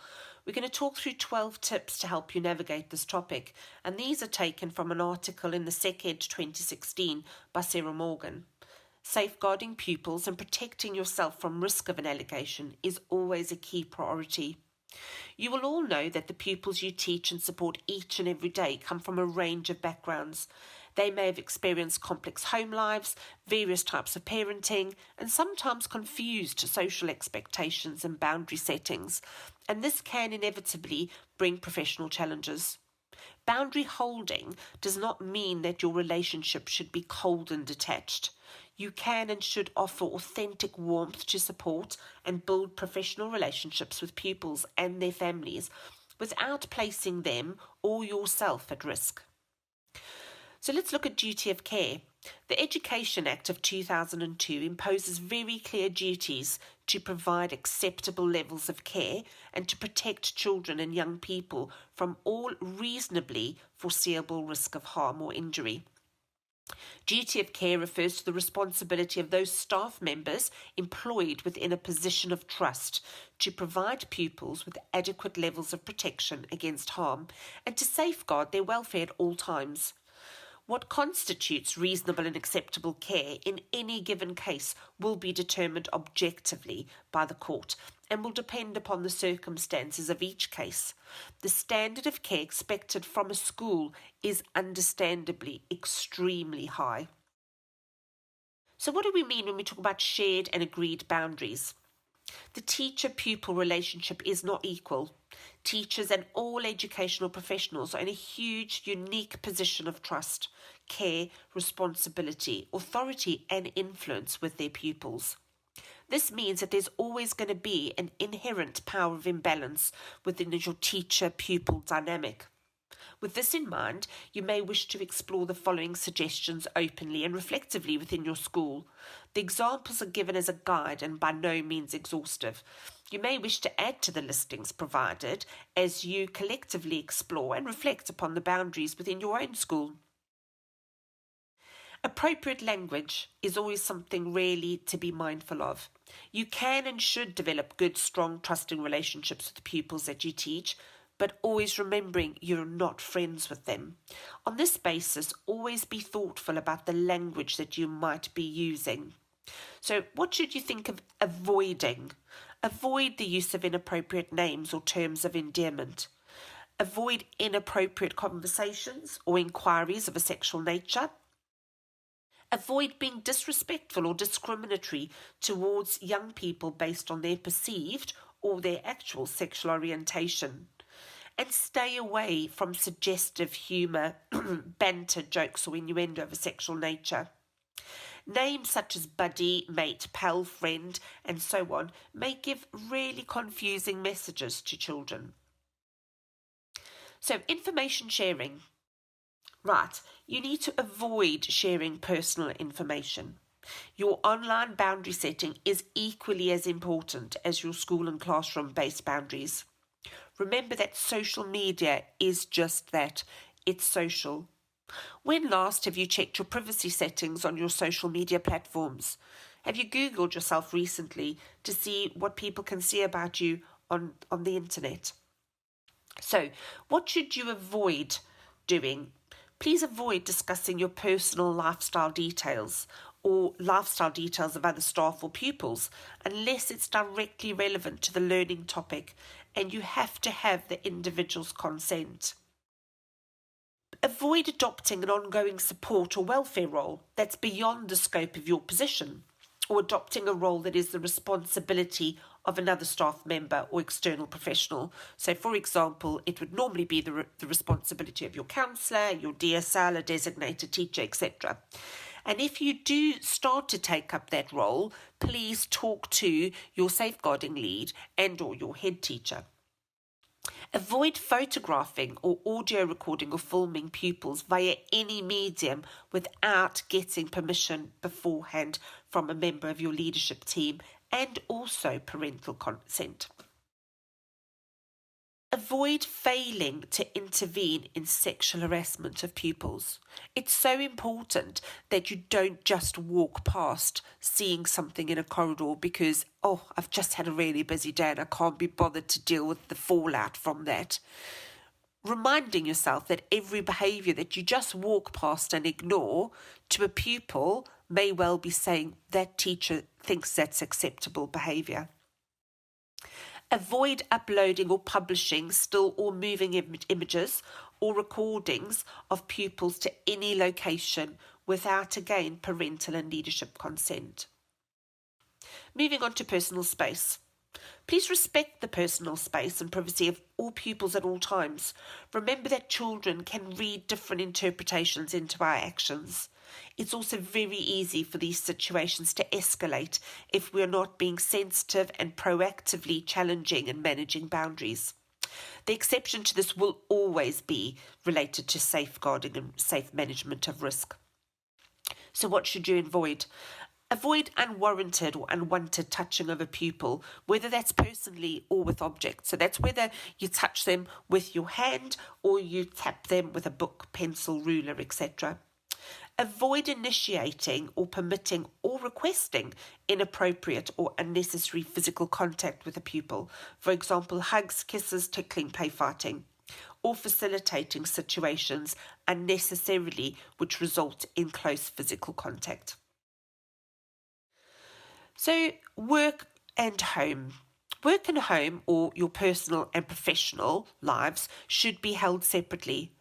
We're going to talk through 12 tips to help you navigate this topic, and these are taken from an article in the SecEd 2016 by Sarah Morgan. Safeguarding pupils and protecting yourself from risk of an allegation is always a key priority. You will all know that the pupils you teach and support each and every day come from a range of backgrounds. They may have experienced complex home lives, various types of parenting, and sometimes confused social expectations and boundary settings, and this can inevitably bring professional challenges. Boundary holding does not mean that your relationship should be cold and detached. You can and should offer authentic warmth to support and build professional relationships with pupils and their families without placing them or yourself at risk. So let's look at duty of care. The Education Act of 2002 imposes very clear duties to provide acceptable levels of care and to protect children and young people from all reasonably foreseeable risk of harm or injury. Duty of care refers to the responsibility of those staff members employed within a position of trust to provide pupils with adequate levels of protection against harm and to safeguard their welfare at all times. What constitutes reasonable and acceptable care in any given case will be determined objectively by the court and will depend upon the circumstances of each case. The standard of care expected from a school is understandably extremely high. So what do we mean when we talk about shared and agreed boundaries? The teacher-pupil relationship is not equal. Teachers and all educational professionals are in a huge, unique position of trust, care, responsibility, authority and influence with their pupils. This means that there's always going to be an inherent power of imbalance within your teacher-pupil dynamic. With this in mind, you may wish to explore the following suggestions openly and reflectively within your school. The examples are given as a guide and by no means exhaustive. You may wish to add to the listings provided as you collectively explore and reflect upon the boundaries within your own school. Appropriate language is always something really to be mindful of. You can and should develop good, strong, trusting relationships with the pupils that you teach, but always remembering you're not friends with them. On this basis, always be thoughtful about the language that you might be using. So what should you think of avoiding? Avoid the use of inappropriate names or terms of endearment. Avoid inappropriate conversations or inquiries of a sexual nature. Avoid being disrespectful or discriminatory towards young people based on their perceived or their actual sexual orientation. And stay away from suggestive humour, banter, jokes or innuendo of a sexual nature. Names such as buddy, mate, pal, friend and so on may give really confusing messages to children. So, information sharing. Right, you need to avoid sharing personal information. Your online boundary setting is equally as important as your school and classroom-based boundaries. Remember that social media is just that, it's social. When last have you checked your privacy settings on your social media platforms? Have you Googled yourself recently to see what people can see about you on the internet? So, what should you avoid doing? Please avoid discussing your personal lifestyle details or lifestyle details of other staff or pupils unless it's directly relevant to the learning topic and you have to have the individual's consent. Avoid adopting an ongoing support or welfare role that's beyond the scope of your position, or adopting a role that is the responsibility of another staff member or external professional. So, for example, it would normally be the responsibility of your counsellor, your DSL, a designated teacher, etc. And if you do start to take up that role, please talk to your safeguarding lead and or your head teacher. Avoid photographing or audio recording or filming pupils via any medium without getting permission beforehand from a member of your leadership team and also parental consent. Avoid failing to intervene in sexual harassment of pupils. It's so important that you don't just walk past seeing something in a corridor because, I've just had a really busy day and I can't be bothered to deal with the fallout from that. Reminding yourself that every behaviour that you just walk past and ignore to a pupil may well be saying that teacher thinks that's acceptable behaviour. Avoid uploading or publishing still or moving images or recordings of pupils to any location without, again, parental and leadership consent. Moving on to personal space. Please respect the personal space and privacy of all pupils at all times. Remember that children can read different interpretations into our actions. It's also very easy for these situations to escalate if we're not being sensitive and proactively challenging and managing boundaries. The exception to this will always be related to safeguarding and safe management of risk. So what should you avoid? Avoid unwarranted or unwanted touching of a pupil, whether that's personally or with objects. So that's whether you touch them with your hand or you tap them with a book, pencil, ruler, etc. Avoid initiating or permitting or requesting inappropriate or unnecessary physical contact with a pupil. For example, hugs, kisses, tickling, play fighting, or facilitating situations unnecessarily which result in close physical contact. So, work and home. Work and home, or your personal and professional lives, should be held separately.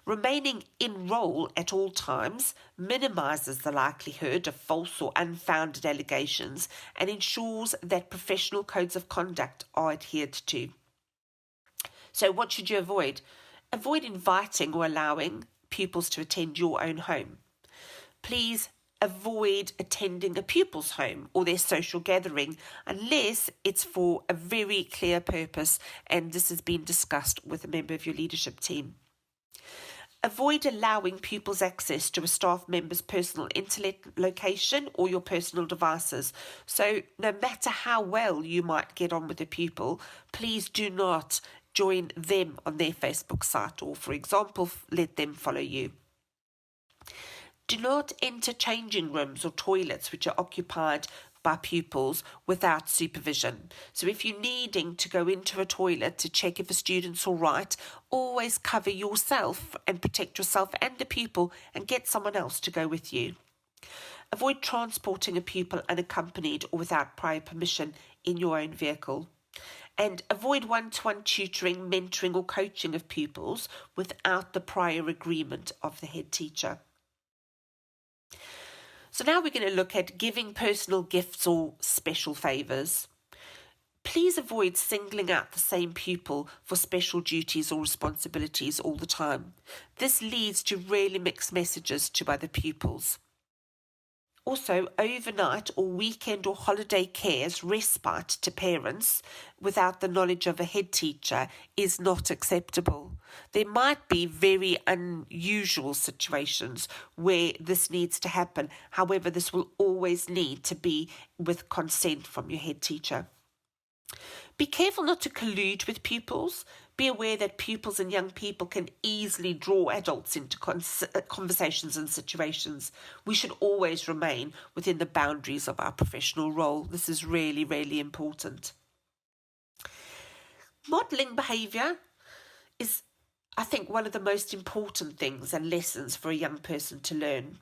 Remaining in role at all times minimises the likelihood of false or unfounded allegations and ensures that professional codes of conduct are adhered to. So what should you avoid? Avoid inviting or allowing pupils to attend your own home. Please avoid attending a pupil's home or their social gathering unless it's for a very clear purpose and this has been discussed with a member of your leadership team. Avoid allowing pupils access to a staff member's personal internet location or your personal devices. So no matter how well you might get on with a pupil, please do not join them on their Facebook site or, for example, let them follow you. Do not enter changing rooms or toilets which are occupied by pupils without supervision. So if you're needing to go into a toilet to check if a student's all right, always cover yourself and protect yourself and the pupil and get someone else to go with you. Avoid transporting a pupil unaccompanied or without prior permission in your own vehicle. And avoid one-to-one tutoring, mentoring or coaching of pupils without the prior agreement of the head teacher. So now we're going to look at giving personal gifts or special favours. Please avoid singling out the same pupil for special duties or responsibilities all the time. This leads to really mixed messages to other pupils. Also, overnight or weekend or holiday care's respite to parents without the knowledge of a head teacher is not acceptable. There might be very unusual situations where this needs to happen. However, this will always need to be with consent from your head teacher. Be careful not to collude with pupils. Be aware that pupils and young people can easily draw adults into conversations and situations. We should always remain within the boundaries of our professional role. This is really, really important. Modelling behaviour is, I think, one of the most important things and lessons for a young person to learn.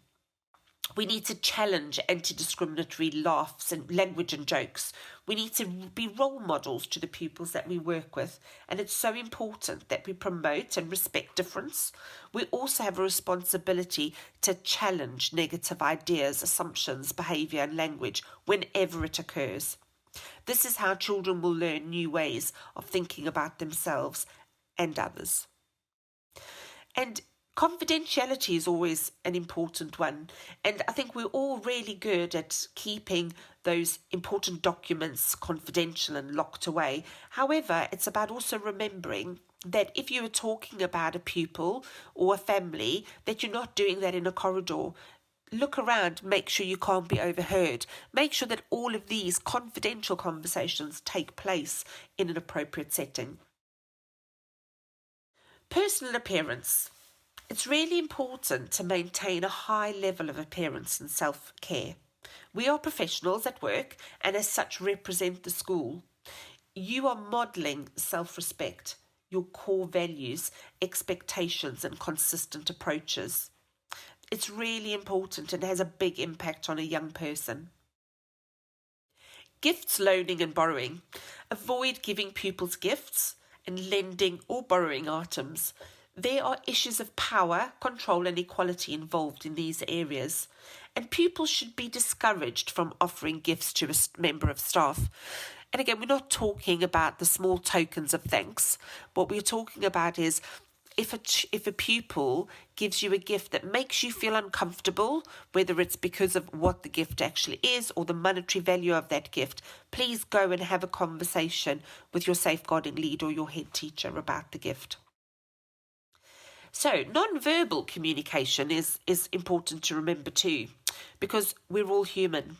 We need to challenge anti-discriminatory laughs and language and jokes. We need to be role models to the pupils that we work with. And it's so important that we promote and respect difference. We also have a responsibility to challenge negative ideas, assumptions, behaviour and language whenever it occurs. This is how children will learn new ways of thinking about themselves and others. And confidentiality is always an important one, and I think we're all really good at keeping those important documents confidential and locked away. However, it's about also remembering that if you are talking about a pupil or a family, that you're not doing that in a corridor. Look around, make sure you can't be overheard. Make sure that all of these confidential conversations take place in an appropriate setting. Personal appearance. It's really important to maintain a high level of appearance and self-care. We are professionals at work and as such represent the school. You are modelling self-respect, your core values, expectations and consistent approaches. It's really important and has a big impact on a young person. Gifts, loaning and borrowing. Avoid giving pupils gifts and lending or borrowing items. There are issues of power, control and equality involved in these areas, and pupils should be discouraged from offering gifts to a member of staff. And again, we're not talking about the small tokens of thanks. What we're talking about is if a pupil gives you a gift that makes you feel uncomfortable, whether it's because of what the gift actually is or the monetary value of that gift, please go and have a conversation with your safeguarding lead or your head teacher about the gift. So non-verbal communication is important to remember too, because we're all human.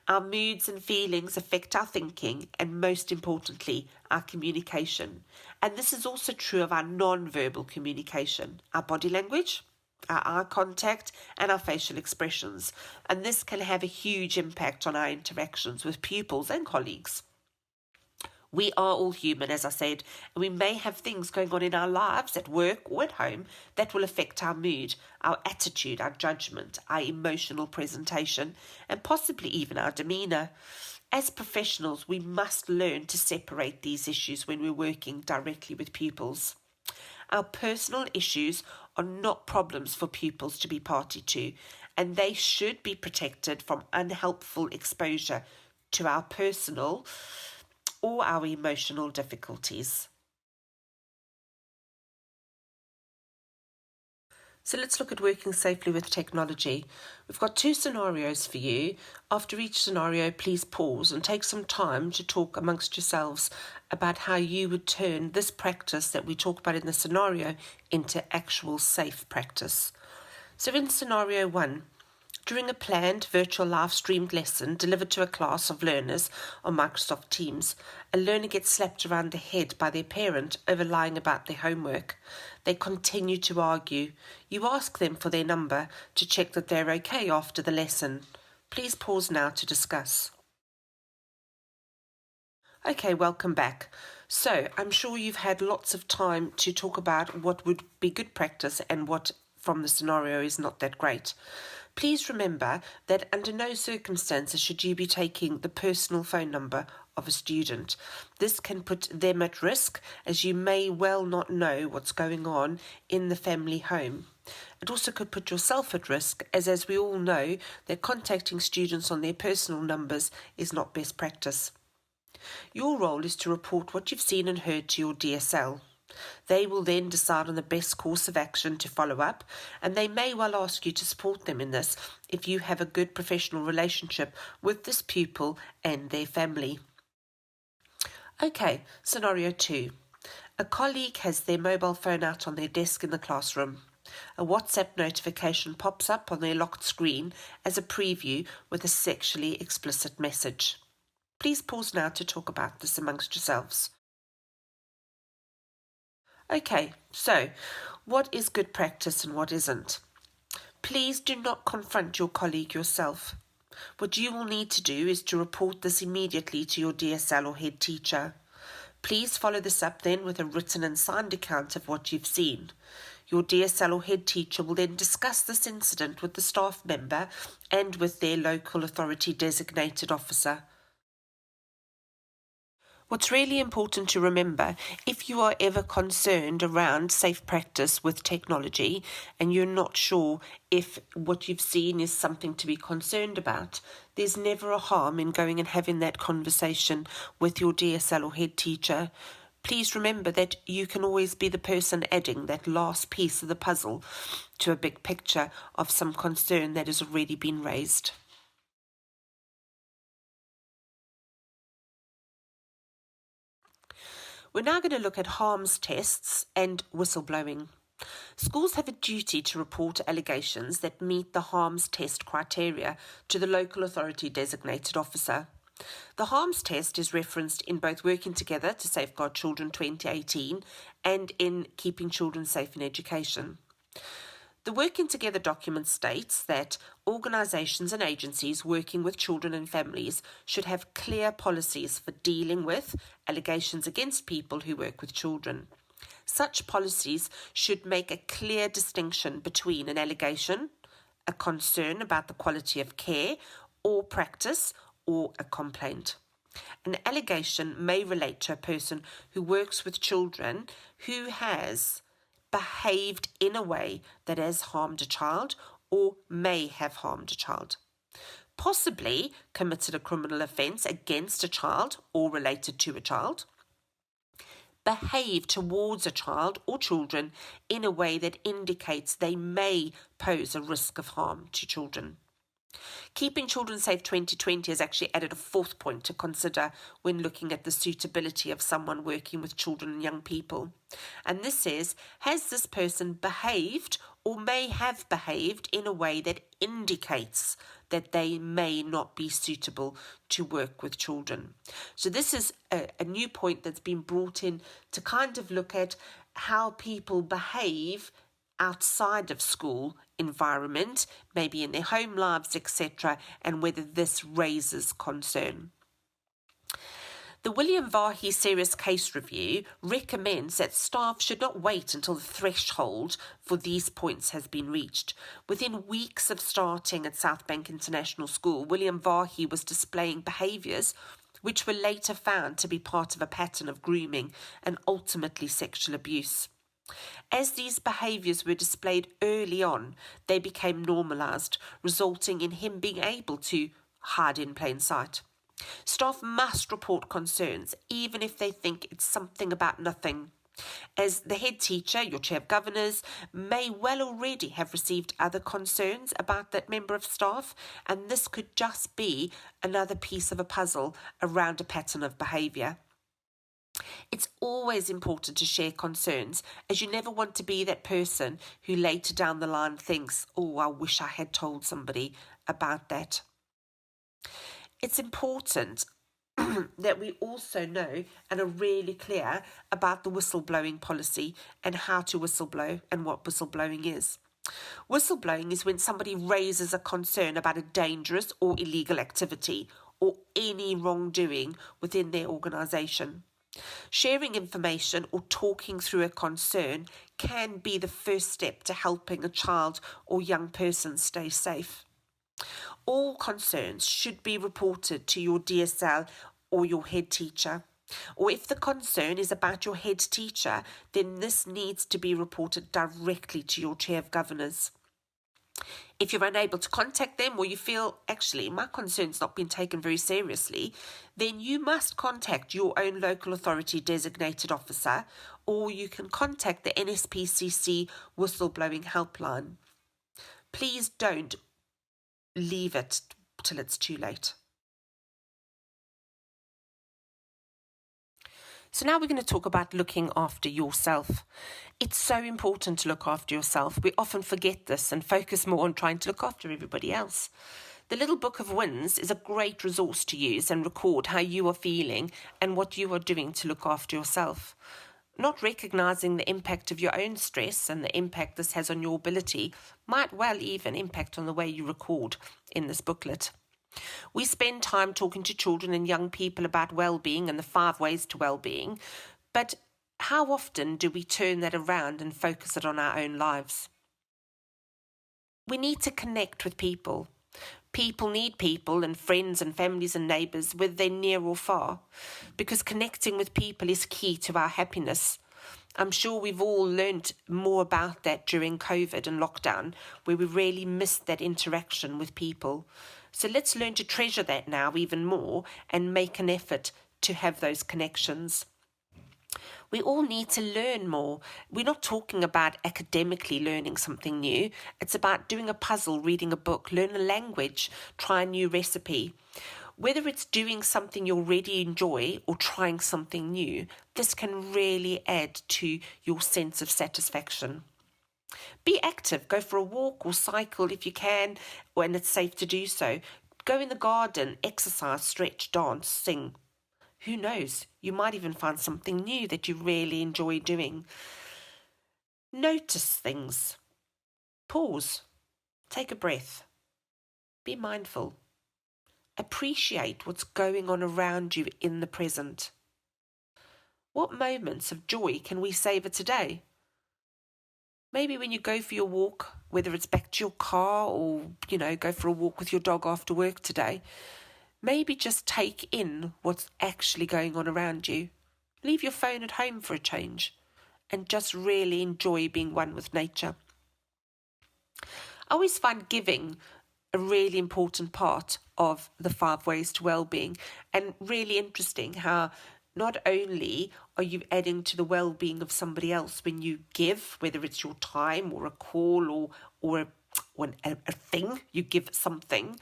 Our moods and feelings affect our thinking and, most importantly, our communication. And this is also true of our non-verbal communication, our body language, our eye contact and our facial expressions. And this can have a huge impact on our interactions with pupils and colleagues. We are all human, as I said, and we may have things going on in our lives at work or at home that will affect our mood, our attitude, our judgment, our emotional presentation, and possibly even our demeanour. As professionals, we must learn to separate these issues when we're working directly with pupils. Our personal issues are not problems for pupils to be party to, and they should be protected from unhelpful exposure to our personal or our emotional difficulties. So let's look at working safely with technology. We've got 2 scenarios for you. After each scenario, please pause and take some time to talk amongst yourselves about how you would turn this practice that we talk about in the scenario into actual safe practice. So in scenario 1, during a planned virtual live-streamed lesson delivered to a class of learners on Microsoft Teams, a learner gets slapped around the head by their parent over lying about their homework. They continue to argue. You ask them for their number to check that they're okay after the lesson. Please pause now to discuss. Okay, welcome back. So, I'm sure you've had lots of time to talk about what would be good practice and what from the scenario is not that great. Please remember that under no circumstances should you be taking the personal phone number of a student. This can put them at risk, as you may well not know what's going on in the family home. It also could put yourself at risk, as we all know that contacting students on their personal numbers is not best practice. Your role is to report what you've seen and heard to your DSL. They will then decide on the best course of action to follow up, and they may well ask you to support them in this if you have a good professional relationship with this pupil and their family. Okay, scenario 2. A colleague has their mobile phone out on their desk in the classroom. A WhatsApp notification pops up on their locked screen as a preview with a sexually explicit message. Please pause now to talk about this amongst yourselves. Okay, so what is good practice and what isn't? Please do not confront your colleague yourself. What you will need to do is to report this immediately to your DSL or head teacher. Please follow this up then with a written and signed account of what you've seen. Your DSL or head teacher will then discuss this incident with the staff member and with their local authority designated officer. What's really important to remember, if you are ever concerned around safe practice with technology and you're not sure if what you've seen is something to be concerned about, there's never a harm in going and having that conversation with your DSL or head teacher. Please remember that you can always be the person adding that last piece of the puzzle to a big picture of some concern that has already been raised. We're now going to look at harms tests and whistleblowing. Schools have a duty to report allegations that meet the harms test criteria to the local authority designated officer. The harms test is referenced in both Working Together to Safeguard Children 2018 and in Keeping Children Safe in Education. The Working Together document states that organisations and agencies working with children and families should have clear policies for dealing with allegations against people who work with children. Such policies should make a clear distinction between an allegation, a concern about the quality of care or practice, or a complaint. An allegation may relate to a person who works with children who has behaved in a way that has harmed a child or may have harmed a child, possibly committed a criminal offence against a child or related to a child, behave towards a child or children in a way that indicates they may pose a risk of harm to children. Keeping Children Safe 2020 has actually added a 4th point to consider when looking at the suitability of someone working with children and young people. And this is, has this person behaved or may have behaved in a way that indicates that they may not be suitable to work with children? So this is a new point that's been brought in to kind of look at how people behave outside of school environment, maybe in their home lives, etc., and whether this raises concern. The William Vahi Serious Case Review recommends that staff should not wait until the threshold for these points has been reached. Within weeks of starting at South Bank International School, William Vahi was displaying behaviours which were later found to be part of a pattern of grooming and ultimately sexual abuse. As these behaviours were displayed early on, they became normalised, resulting in him being able to hide in plain sight. Staff must report concerns, even if they think it's something about nothing. As the head teacher, your chair of governors, may well already have received other concerns about that member of staff, and this could just be another piece of a puzzle around a pattern of behaviour. It's always important to share concerns, as you never want to be that person who later down the line thinks, oh, I wish I had told somebody about that. It's important that we also know and are really clear about the whistleblowing policy and how to whistleblow and what whistleblowing is. Whistleblowing is when somebody raises a concern about a dangerous or illegal activity or any wrongdoing within their organisation. Sharing information or talking through a concern can be the first step to helping a child or young person stay safe. All concerns should be reported to your DSL or your head teacher. Or if the concern is about your head teacher, then this needs to be reported directly to your chair of governors. If you're unable to contact them, or you feel, actually, my concern's not been taken very seriously, then you must contact your own local authority designated officer, or you can contact the NSPCC whistleblowing helpline. Please don't leave it till it's too late. So now we're going to talk about looking after yourself. It's so important to look after yourself. We often forget this and focus more on trying to look after everybody else. The Little Book of Wins is a great resource to use and record how you are feeling and what you are doing to look after yourself. Not recognising the impact of your own stress and the impact this has on your ability might well even impact on the way you record in this booklet. We spend time talking to children and young people about well-being and the 5 ways to well-being, but how often do we turn that around and focus it on our own lives? We need to connect with people. People need people and friends and families and neighbours, whether they're near or far, because connecting with people is key to our happiness. I'm sure we've all learnt more about that during COVID and lockdown, where we really missed that interaction with people. So let's learn to treasure that now even more and make an effort to have those connections. We all need to learn more. We're not talking about academically learning something new. It's about doing a puzzle, reading a book, learn a language, try a new recipe. Whether it's doing something you already enjoy or trying something new, this can really add to your sense of satisfaction. Be active, go for a walk or cycle if you can, when it's safe to do so. Go in the garden, exercise, stretch, dance, sing. Who knows, you might even find something new that you really enjoy doing. Notice things. Pause. Take a breath. Be mindful. Appreciate what's going on around you in the present. What moments of joy can we savour today? Maybe when you go for your walk, whether it's back to your car or, go for a walk with your dog after work today, maybe just take in what's actually going on around you. Leave your phone at home for a change and just really enjoy being one with nature. I always find giving a really important part of the 5 ways to well-being, and really interesting how not only are you adding to the well-being of somebody else when you give, whether it's your time or a call or a thing, you give something,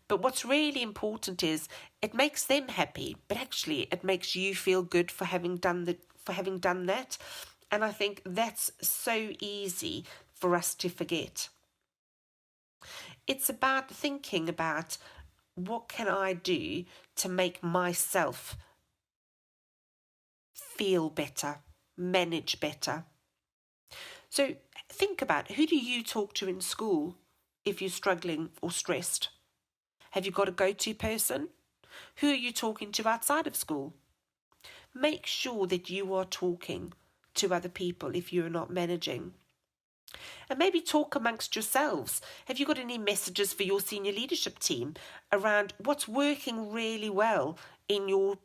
but what's really important is it makes them happy, but actually it makes you feel good for having done that. And I think that's so easy for us to forget. It's about thinking about what can I do to make myself feel better, manage better. So think about, who do you talk to in school if you're struggling or stressed? Have you got a go-to person? Who are you talking to outside of school? Make sure that you are talking to other people if you're not managing. And maybe talk amongst yourselves. Have you got any messages for your senior leadership team around what's working really well in your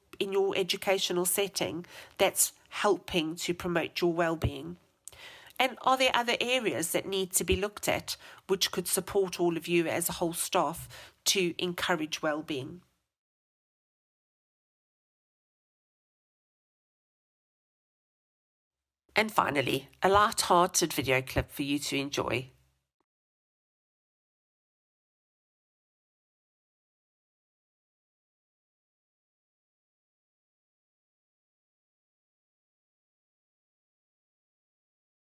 educational setting that's helping to promote your well-being? And are there other areas that need to be looked at which could support all of you as a whole staff to encourage well-being? And finally, a light-hearted video clip for you to enjoy.